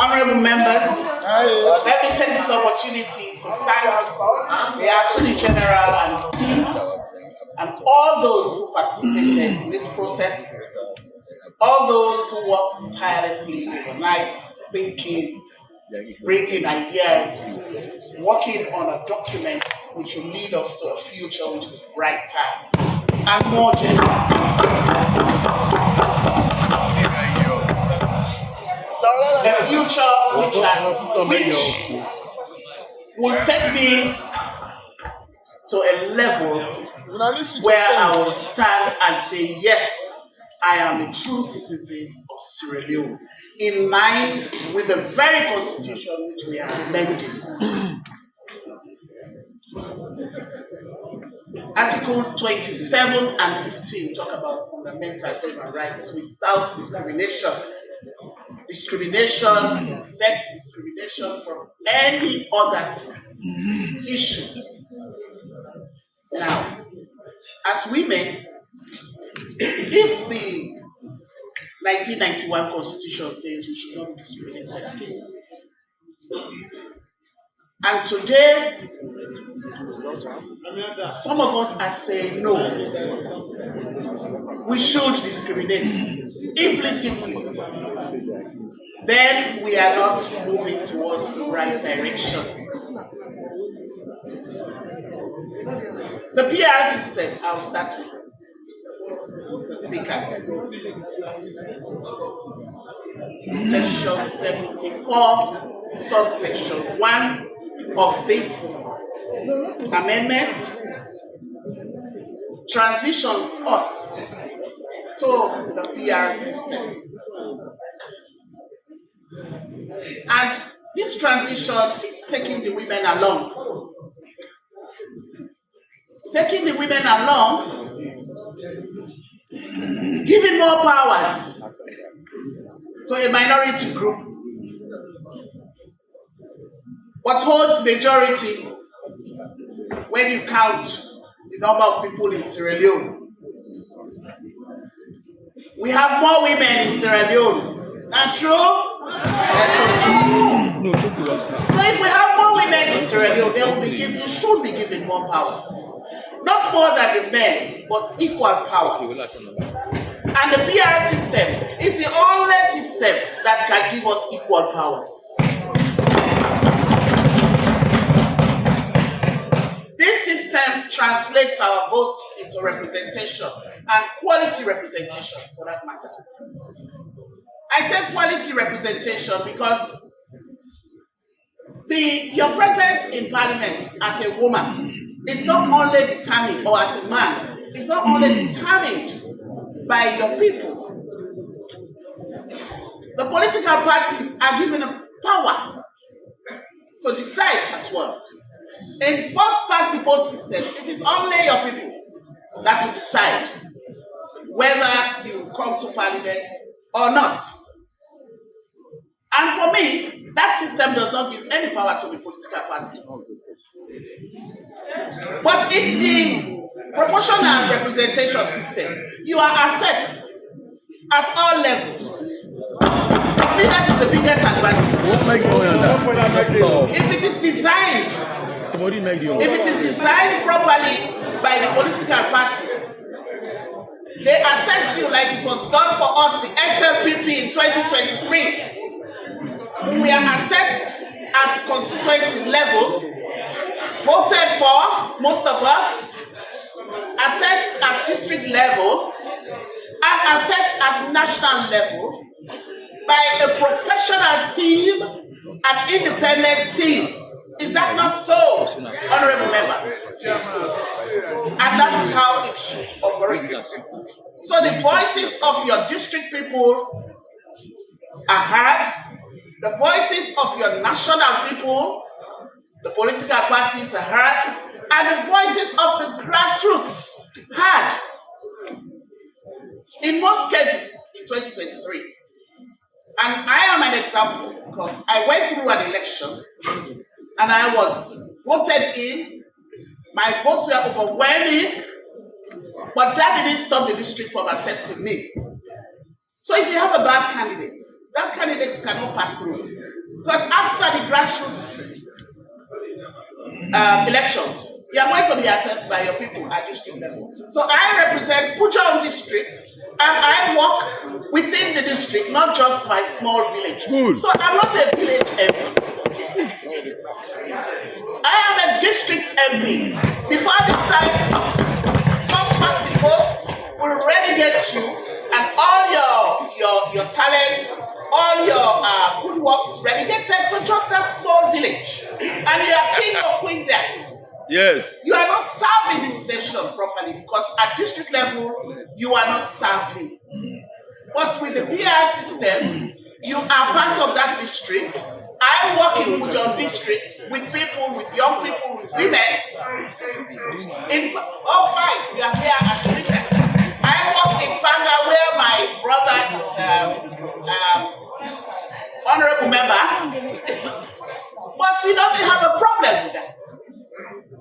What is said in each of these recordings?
Honourable members, let me take this opportunity to thank the Attorney General and his team and all those who participated in this process, all those who worked tirelessly overnight, thinking, bringing ideas, working on a document which will lead us to a future which is brighter and more generous. The future which will take me to a level where I will stand and say, yes, I am a true citizen of Sierra Leone, in line with the very constitution which we are amending. Article 27 and 15 talk about fundamental human rights without discrimination. Discrimination, sex discrimination from any other issue. Now, as women, if the 1991 Constitution says we should not be discriminated against, and today, some of us are saying no, we should discriminate implicitly, then we are not moving towards the right direction. The PR system, I will start with Mr. Speaker. Section 74, subsection 1 of this amendment transitions us to the PR system. And this transition is taking the women along. Taking the women along, giving more powers to a minority group, but holds majority when you count the number of people in Sierra Leone. We have more women in Sierra Leone. Not true? That's so true. So if we have more women in Sierra Leone, they should be given more powers. Not more than the men, but equal powers. And the PR system is the only system that can give us equal powers. This system translates our votes into representation and quality representation for that matter. I say quality representation because your presence in parliament as a woman is not only determined, or as a man, it's not only determined by your people. The political parties are given a power to decide as well. In first past the post system, it is only your people that will decide whether you will come to parliament or not. And for me, that system does not give any power to the political parties. But in the proportional representation system, you are assessed at all levels. For me, that is the biggest advantage. If it is designed properly by the political parties, they assess you like it was done for us, the SLPP in 2023. We are assessed at constituency level, voted for, most of us, assessed at district level, and assessed at national level by a professional team, an independent team. Is that not so, honourable members? And that is how it should operate. So the voices of your district people are heard. The voices of your national people, the political parties are heard, and the voices of the grassroots heard. In most cases, in 2023, and I am an example because I went through an election and I was voted in. My votes were overwhelming, but that didn't stop the district from assessing me. So if you have a bad candidate, that candidates cannot pass through. Because after the grassroots elections, you are going to be assessed by your people at district level. So I represent Puchong district, and I work within the district, not just my small village. Good. So I'm not a village MP. I am a district MP. Before this time, just past the post will relegate you, and all your talents, all your good works relegated to just that small village, and you are king or queen there. Yes. You are not serving this nation properly because at district level you are not serving. But with the PR system, you are part of that district. I work in Puchong district with people, with young people, with women. All five, we are here as women. I work in Panga where my brother is honorable member, but he doesn't have a problem with that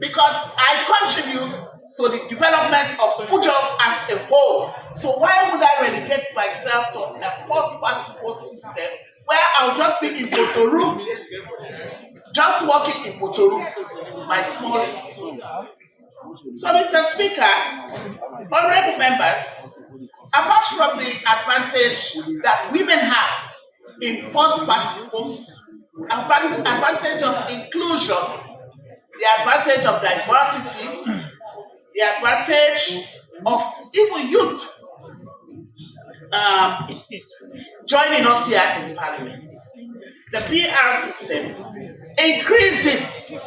because I contribute to the development of Puchong as a whole. So why would I relegate myself to a post system where I'll just be in Potoru, just working in Potoru, my small city? So, Mr. Speaker, honorable members, apart from the advantage that women have in first past the post, advantage of inclusion, the advantage of diversity, the advantage of even youth joining us here in Parliament. The PR system increases,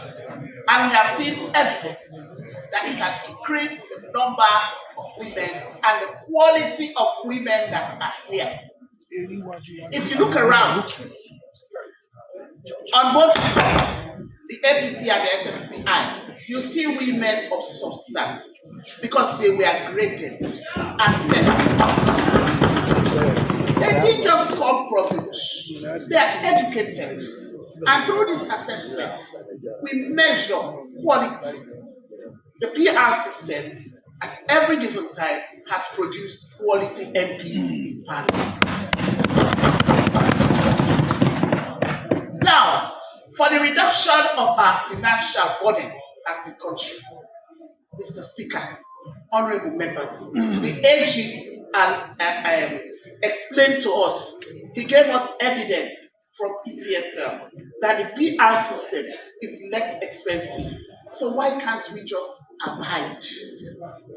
and we have seen evidence that it has increased the number of women and the quality of women that are here. If you look around, on both the APC and the SFPI, you see women of substance because they were graded as They didn't just come from the bush. They are educated. And through this assessment, we measure quality. The PR system at every given time has produced quality MPs in Parliament. Now, for the reduction of our financial burden as a country, Mr. Speaker, honorable members, the AG explained to us, he gave us evidence from ECSL that the PR system is less expensive. So why can't we just abide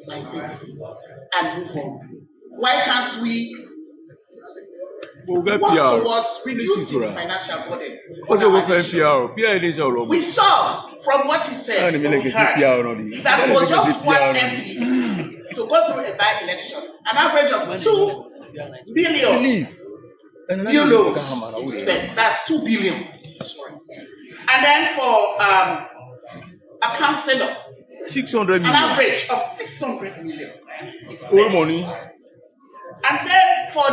like this and move on? Why can't we work towards reducing the financial burden? We saw from what he said that for just one MP to go through a by-election, an average of 2 billion euros is spent. That's 2 billion. Sorry. And then for a councillor, 600 million. An average of 600 million is spent. Money. And then for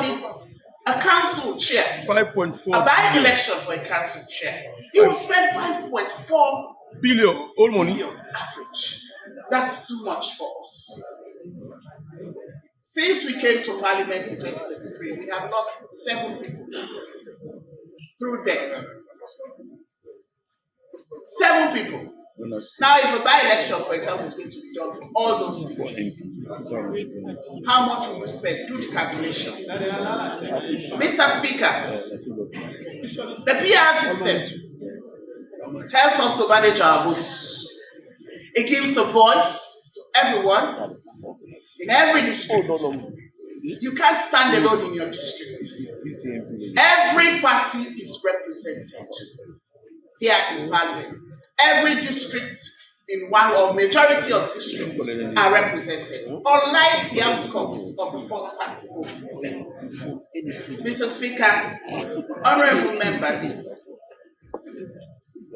a council chair, 5.4 a by-election for a council chair, you will spend 5.4 billion. All money. Billion average. That's too much for us. Since we came to Parliament in 2023, we have lost 7 people through death. 7 people. Now, if a by-election, for example, is going to be done for all those people, how much will we spend? Do the calculation. Mr. Speaker, the PR system helps us to manage our votes. It gives a voice to everyone in every district. You can't stand alone in your district. Every party is represented here in Parliament. Every district in one or majority of districts are represented, unlike the outcomes of the first past the post system. Mr. Speaker, honorable members,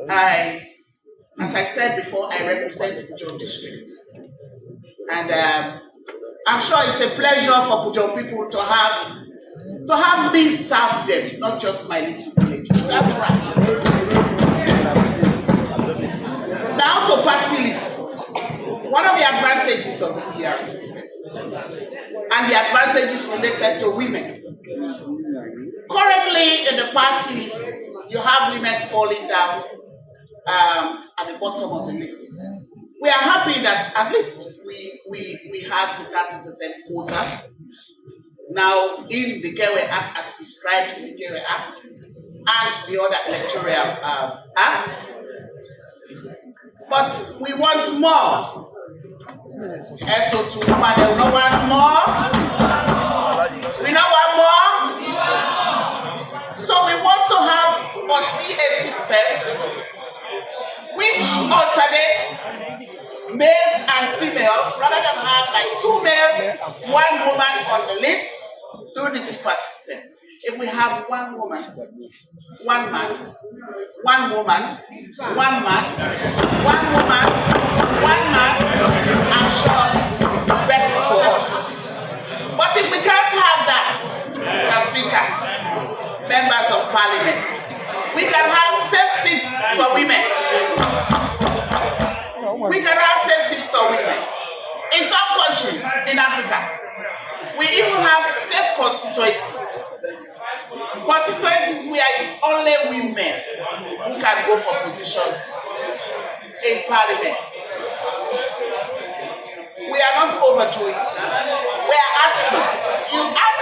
as I said before, I represent the Puchong district. And I'm sure it's a pleasure for Puchong people to have me serve them, not just my little village. That's right. Now to party list. One of the advantages of the PR system and the advantages related to women Currently in the parties, you have women falling down at the bottom of the list. We are happy that at least we have the 30% quota now in the Gateway Act as prescribed in the Gateway Act and the other electoral acts. But we want more. SO2 panel, no want more. We don't want more. So we want to have or see a system which alternates males and females rather than have like 2 males, 1 woman on the list through the super system. If we have 1 woman, 1 man, 1 woman, 1 man, 1 woman, 1 man, I'm sure it will be best for us. But if we can't have that, as Speaker, members of Parliament, we can have safe seats for women. We can have safe seats for women. In some countries in Africa, we even have safe constituencies. Constituencies where it's only women who can go for positions in Parliament. We are not overdoing it. We are asking. You ask,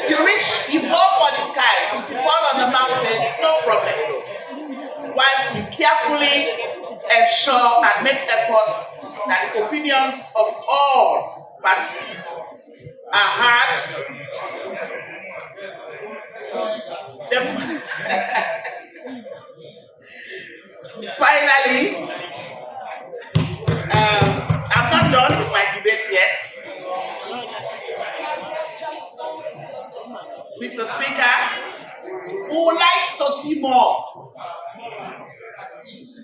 you reach, you go for the sky, if you fall on the mountain, no problem. Once we carefully ensure and make efforts that the opinions of all parties are heard. Finally, I'm not done with my debate yet. Mr. Speaker, we would like to see more.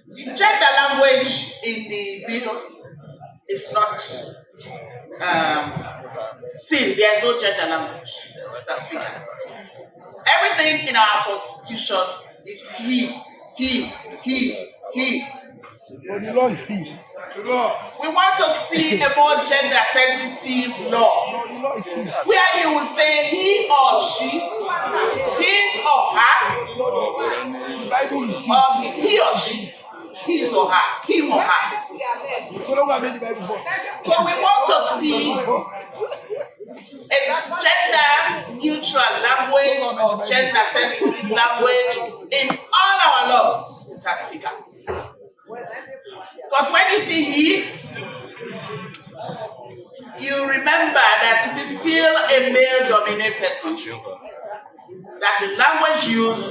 The gender language in the bill is not seen. There is no gender language, Mr. Speaker. Everything in our constitution is he. But the law is he. We want to see a more gender-sensitive law, where you will say he or she, his or her, or he or she, his or her, him or her. So we want to see a gender-neutral language or gender-sensitive language in all our laws, Mr. Speaker. Because when you see he, you remember that it is still a male-dominated country. That the language used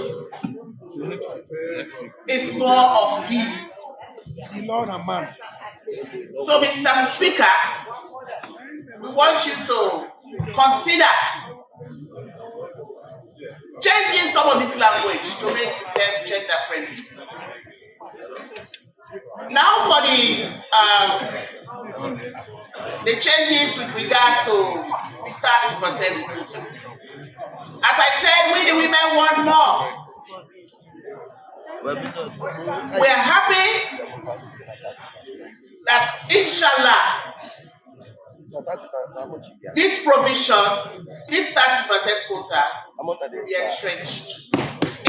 is more of he. The Lord and man. So, Mr. Speaker, we want you to consider changing some of this language to make them gender-friendly. Now for the changes with regard to the 30% quota. As I said, we the women want more. We are happy that inshallah this provision, this 30% quota will be entrenched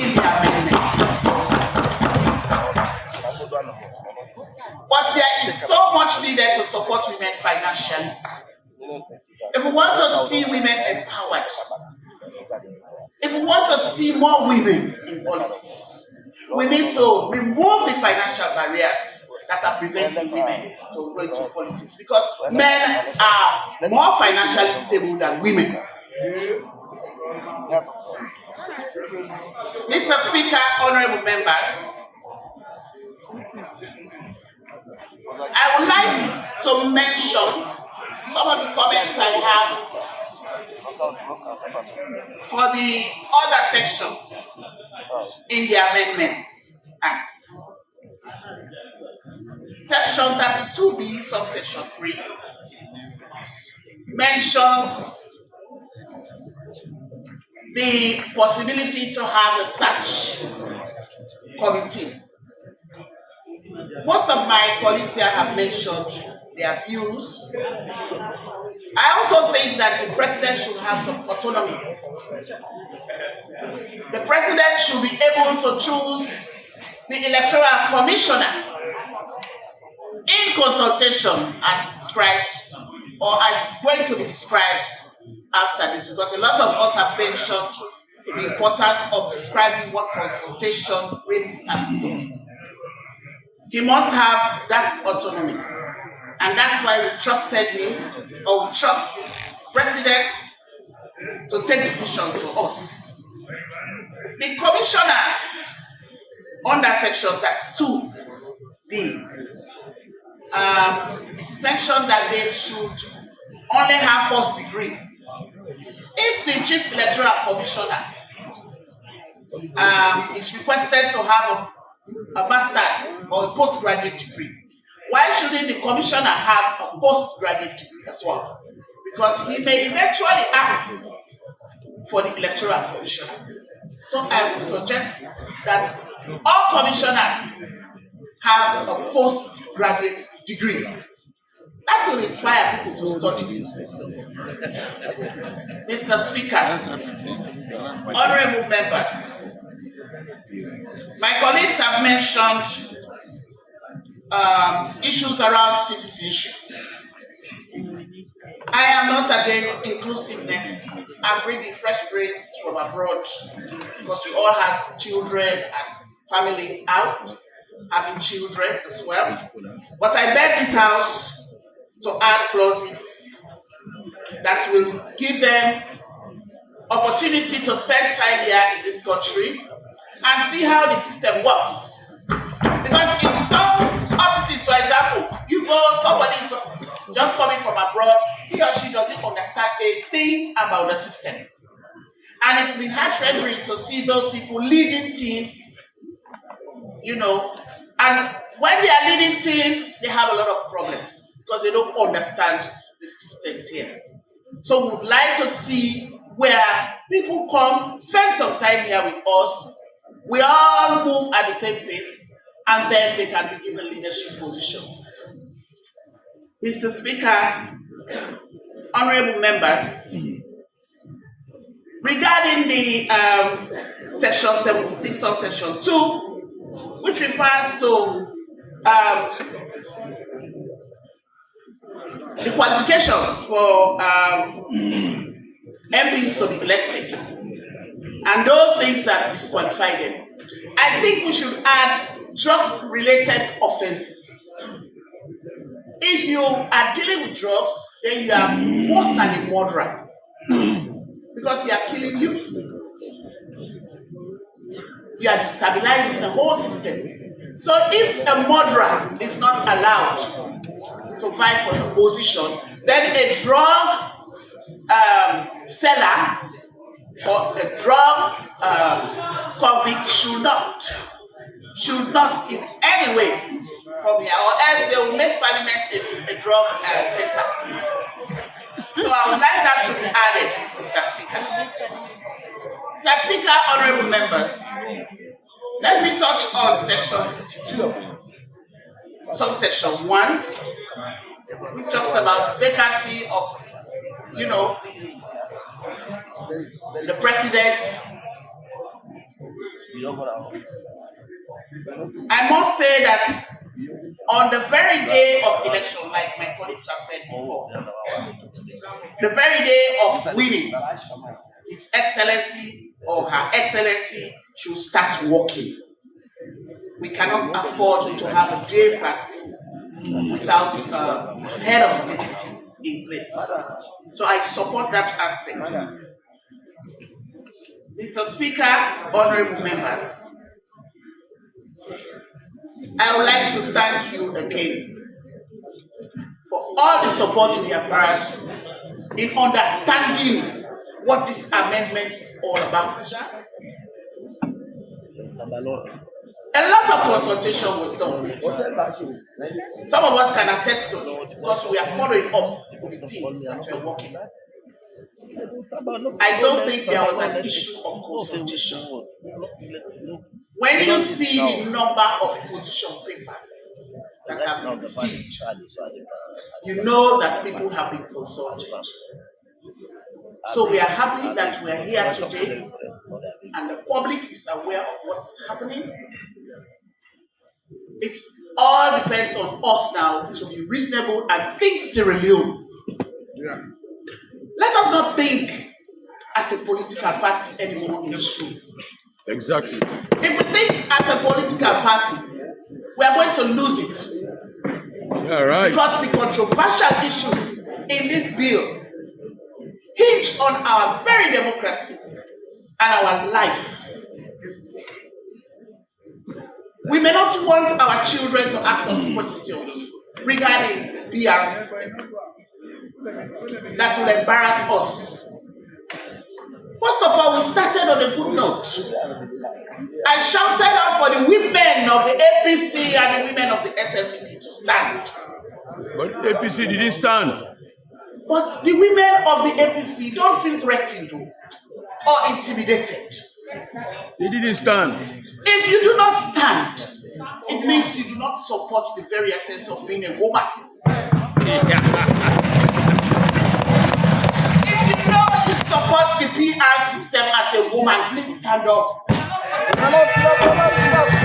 in the amendment. But there is so much needed to support women financially. If we want to see women empowered, if we want to see more women in politics, we need to remove the financial barriers that are preventing women to go into politics, because men are more financially stable than women. Mr. Speaker, honorable members, I would like to mention some of the comments I have for the other sections in the Amendments Act. Section 32B, subsection 3, mentions the possibility to have a search committee. Most of my colleagues here have mentioned their views. I also think that the president should have some autonomy. The president should be able to choose the electoral commissioner in consultation as described or as going to be described after this, because a lot of us have mentioned the importance of describing what consultation really stands for. He must have that autonomy, and that's why we trusted him, or we trust the president to take decisions for us. The commissioners under section 32B, it is mentioned that they should only have first degree. If the chief electoral commissioner is requested to have a master's or a postgraduate degree, why shouldn't the commissioner have a postgraduate degree as well? Because he may eventually ask for the electoral commissioner. So I would suggest that all commissioners have a postgraduate degree. That will inspire people to study. Mr. Speaker, honorable members, my colleagues have mentioned issues around citizenship. I am not against inclusiveness and bringing fresh brains from abroad, because we all have children and family out, having children as well. But I beg this House to add clauses that will give them opportunity to spend time here in this country and see how the system works. Because in some offices, for example, you go, somebody is just coming from abroad, he or she doesn't understand a thing about the system. And it's been heart-rendering to see those people leading teams, and when they are leading teams, they have a lot of problems because they don't understand the systems here. So we would like to see where people come, spend some time here with us, we all move at the same pace, and then they can be given leadership positions. Mr. Speaker, honorable members, regarding the section 76 of section 2, which refers to the qualifications for MPs to be elected, and those things that disqualify them, I think we should add drug-related offenses. If you are dealing with drugs, then you are worse than a murderer, because you are killing youth. You are destabilizing the whole system. So if a murderer is not allowed to vie for the position, then a drug seller or a drug convict should not in any way come here, or else they will make Parliament a drug center. So I would like that to be added, Mr. Speaker. Mr. Speaker, honorable members, let me touch on section 52, subsection 1, which talks about vacancy of, the president. I must say that on the very day of election, like my colleagues have said before, the very day of winning, His Excellency or Her Excellency should start working. We cannot afford to have a day passing without head of state in place. So I support that aspect. Mr. Speaker, honorable members, I would like to thank you again for all the support we have had in understanding what this amendment is all about. A lot of consultation was done. Some of us can attest to it because we are following up with teams that we are working. I don't think there was an issue of consultation. When you see the number of position papers that have been received, you know that people have been consulted. So we are happy that we are here today and the public is aware of what is happening. It all depends on us now to be reasonable and think Sierra Leone. Yeah. Let us not think as a political party anymore in this room. Exactly. If we think as a political party, we are going to lose it. Yeah, right. Because the controversial issues in this bill hinge on our very democracy and our life. We may not want our children to ask us questions regarding DRC that will embarrass us. First of all, we started on a good note. I shouted out for the women of the APC and the women of the SLPP to stand. But the APC didn't stand. But the women of the APC don't feel threatened or intimidated. They didn't stand. If you do not stand, it means you do not support the very essence of being a woman. If you know you support the PR system as a woman, please stand up.